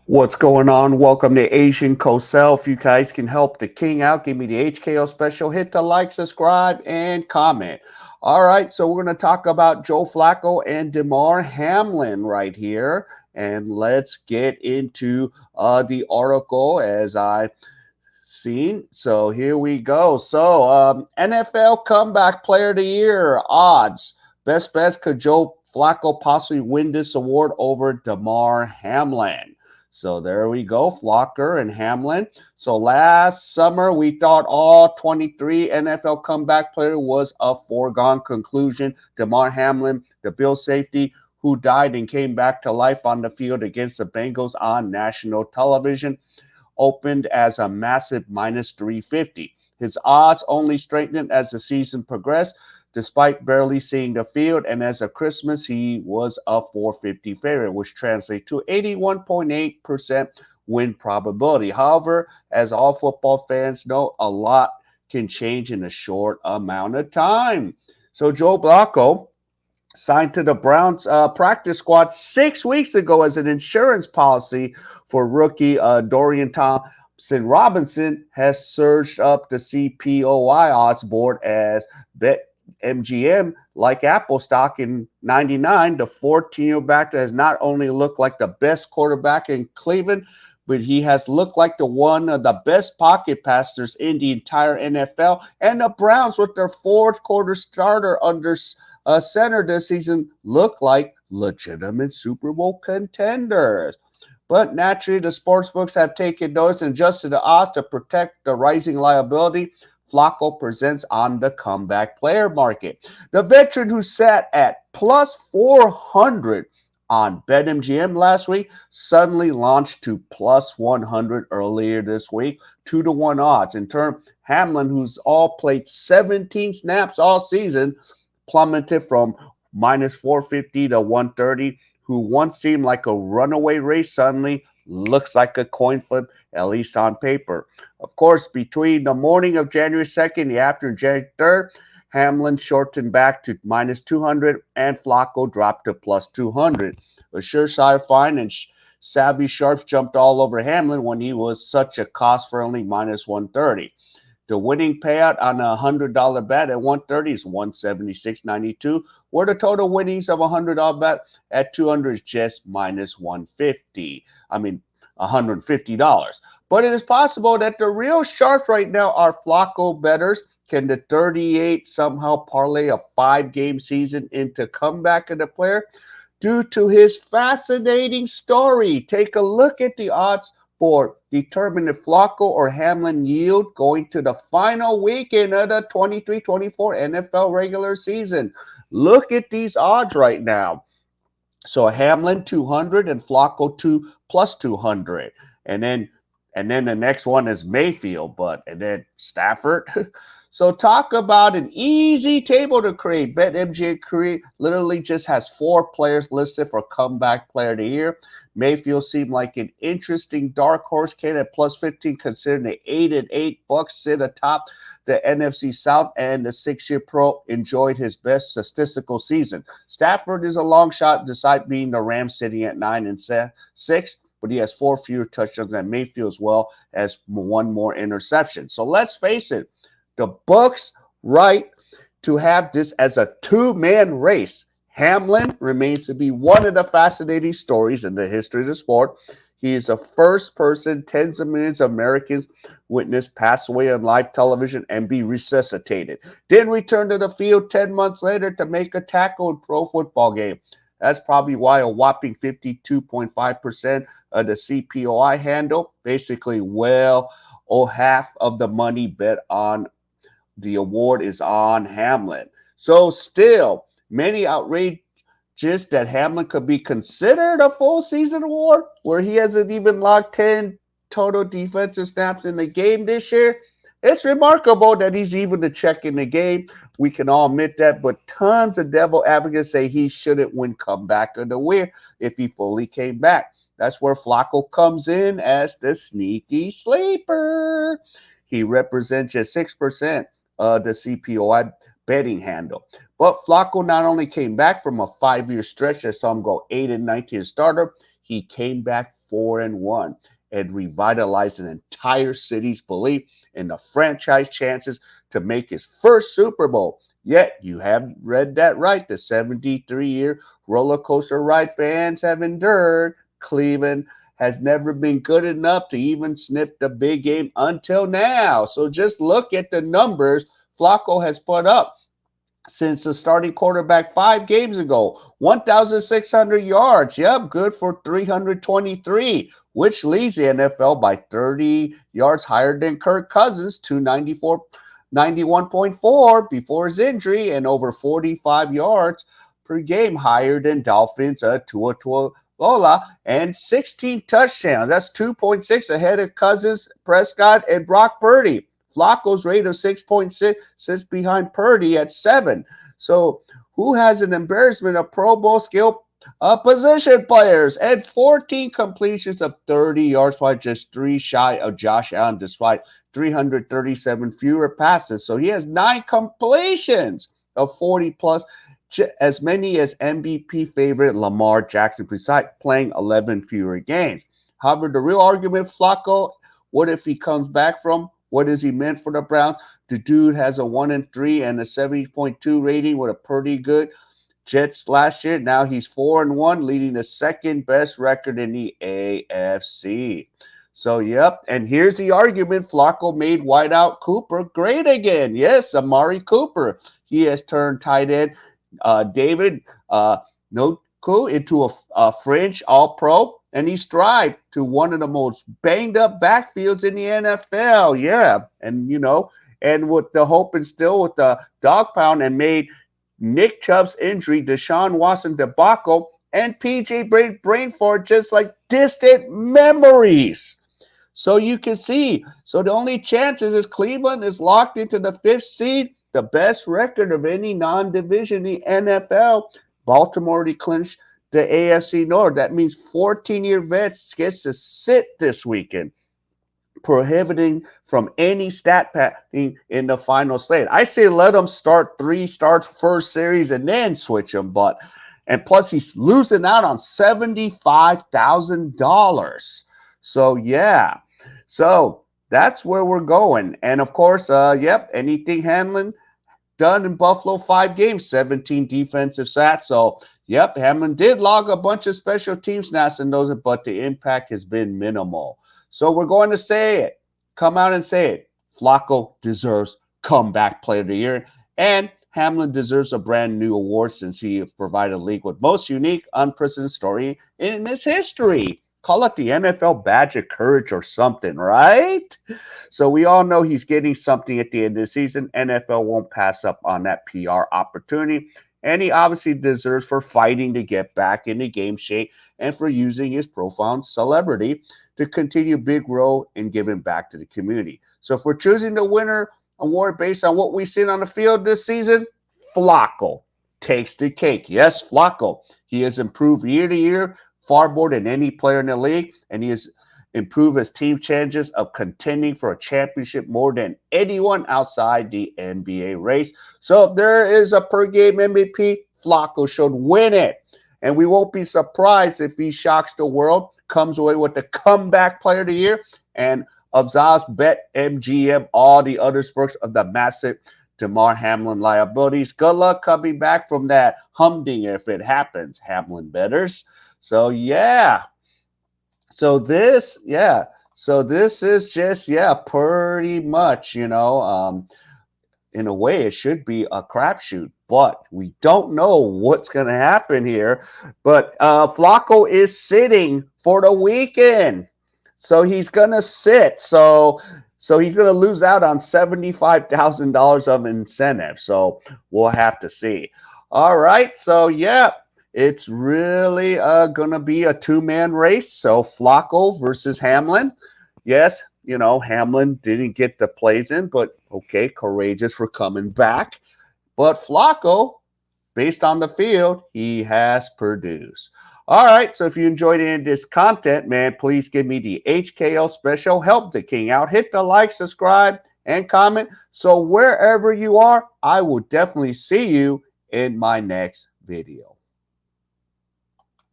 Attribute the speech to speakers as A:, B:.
A: What's going on? Welcome to Asian Cosell. If you guys can help the king out, give me the HKO special. Hit the like, subscribe, and comment. All right, so we're going to talk about Joe Flacco and demar Hamlin right here. And let's get into the article as I seen. So here we go. So NFL Comeback Player of the Year odds. Best bets, could Joe Flacco possibly win this award over demar Hamlin? So there we go, Flocker and Hamlin. So last summer, we thought all 23 NFL comeback player was a foregone conclusion. demar Hamlin, the Bill safety, who died and came back to life on the field against the Bengals on national television, opened as a massive minus 350. His odds only strengthened as the season progressed, despite barely seeing the field. And as of Christmas, he was a 450 favorite, which translates to 81.8% win probability. However, as all football fans know, a lot can change in a short amount of time. So Joe Flacco signed to the Browns practice squad 6 weeks ago as an insurance policy for rookie Dorian Thompson Robinson, has surged up the CPOI odds board as BetMGM, like Apple stock in 99. The 14-year-old back has not only looked like the best quarterback in Cleveland, but he has looked like the one of the best pocket passers in the entire NFL. And the Browns, with their fourth quarter starter under center this season, look like legitimate Super Bowl contenders. But naturally, the sportsbooks have taken notice and adjusted the odds to protect the rising liability Flacco presents on the comeback player market. The veteran, who sat at plus 400 on BetMGM last week, suddenly launched to plus 100 earlier this week, 2-1 odds. In turn, Hamlin, who's all played 17 snaps all season, plummeted from minus 450 to 130. Who once seemed like a runaway race suddenly looks like a coin flip, at least on paper. Of course, between the morning of January 2nd and the afternoon of January 3rd, Hamlin shortened back to minus 200 and Flacco dropped to plus 200. A surefire find, and savvy sharps jumped all over Hamlin when he was such a cost-friendly minus 130. The winning payout on a $100 bet at 130 is 176.92, where the total winnings of a $100 bet at 200 is just minus 150. I mean, $150. But it is possible that the real sharps right now are Flacco bettors. Can the 38 somehow parlay a 5-game season into comeback of the player? Due to his fascinating story, take a look at the odds board. Determine if Flacco or Hamlin yield going to the final weekend of the 23-24 NFL regular season. Look at these odds right now. So Hamlin 200 and Flacco 2 plus 200. And then the next one is Mayfield, and then Stafford. So talk about an easy table to create. BetMGM literally just has 4 players listed for comeback player of the year. Mayfield seemed like an interesting dark horse candidate at plus 15, considering the 8-8 Bucks sit atop the NFC South, and the 6-year pro enjoyed his best statistical season. Stafford is a long shot, despite being the Rams sitting at 9-6. But he has 4 fewer touchdowns than Mayfield, as well as 1 more interception. So let's face it, the Bucks right to have this as a 2-man race. Hamlin remains to be one of the fascinating stories in the history of the sport. He is the first person tens of millions of Americans witness pass away on live television and be resuscitated, then return to the field 10 months later to make a tackle in pro football game. That's probably why a whopping 52.5% of the CPOI handle, basically half of the money bet on the award, is on Hamlin. So still, many outraged that Hamlin could be considered a full season award, where he hasn't even logged 10 total defensive snaps in the game this year. It's remarkable that he's even to check in the game. We can all admit that, but tons of devil advocates say he shouldn't win comeback of the year if he fully came back. That's where Flacco comes in as the sneaky sleeper. He represents just 6% of the CPOI betting handle. But Flacco not only came back from a 5-year stretch that saw him go 8-19 starter, he came back 4-1 and revitalized an entire city's belief in the franchise chances to make his first Super Bowl. Yet, you have read that right. The 73-year roller coaster ride fans have endured. Cleveland has never been good enough to even sniff the big game until now. So just look at the numbers Flacco has put up since the starting quarterback 5 games ago. 1,600 yards. Yep, good for 323, which leads the NFL by 30 yards higher than Kirk Cousins, 294, 91.4 before his injury, and over 45 yards per game higher than Dolphins, Tua Lola, and 16 touchdowns. That's 2.6 ahead of Cousins, Prescott, and Brock Purdy. Flacco's rate of 6.6 sits behind Purdy at 7. So who has an embarrassment of Pro Bowl skill position players and 14 completions of 30 yards, by just 3 shy of Josh Allen, despite 337 fewer passes. So he has 9 completions of 40 plus, as many as MVP favorite Lamar Jackson, besides playing 11 fewer games. However, the real argument, Flacco, what if he comes back from? What is he meant for the Browns? The dude has a 1-3 and a 70.2 rating with a pretty good Jets last year. Now he's 4-1, leading the second best record in the AFC. So, yep. And here's the argument. Flacco made wideout Cooper great again. Yes, Amari Cooper. He has turned tight end David Njoku into a fringe all-pro, and he strived to one of the most banged-up backfields in the NFL. Yeah, and and with the hope and still with the dog pound, and made Nick Chubb's injury, Deshaun Watson debacle, and PJ Brainford just like distant memories. So you can see. So the only chances is Cleveland is locked into the 5th seed, the best record of any non-division in the NFL. Baltimore already clinched the AFC North. That means 14-year vets gets to sit this weekend, prohibiting from any stat padding in the final slate. I say let them start 3 starts first series and then switch them, and plus he's losing out on $75,000. So yeah, so that's where we're going. And of course, anything Hamlin done in Buffalo, 5 games, 17 defensive sacks. So, Hamlin did log a bunch of special team snaps in those, but the impact has been minimal. So we're going to say it. Come out and say it. Flacco deserves comeback player of the year, and Hamlin deserves a brand new award since he provided a league with most unique, unprecedented story in its history. Call it the NFL badge of courage or something, right? So we all know he's getting something at the end of the season. NFL won't pass up on that PR opportunity. And he obviously deserves for fighting to get back into game shape and for using his profound celebrity to continue big role in giving back to the community. So if we're choosing the winner award based on what we've seen on the field this season, Flacco takes the cake. Yes, Flacco. He has improved year to year, far more than any player in the league, and he has improved his team chances of contending for a championship more than anyone outside the NBA race. So if there is a per-game MVP, Flacco should win it. And we won't be surprised if he shocks the world, comes away with the comeback player of the year, and absolves Bet MGM all the other sports of the massive Damar Hamlin liabilities. Good luck coming back from that humdinger if it happens, Hamlin bettors. So So this is just, pretty much, in a way, it should be a crapshoot, but we don't know what's going to happen here. But Flacco is sitting for the weekend, so he's going to sit. So he's going to lose out on $75,000 of incentive. So we'll have to see. All right, so it's really going to be a 2-man race. So Flacco versus Hamlin. Yes, Hamlin didn't get the plays in, but okay, courageous for coming back. But Flacco, based on the field, he has produced. All right, so if you enjoyed any of this content, man, please give me the HKL special. Help the king out. Hit the like, subscribe, and comment. So wherever you are, I will definitely see you in my next video.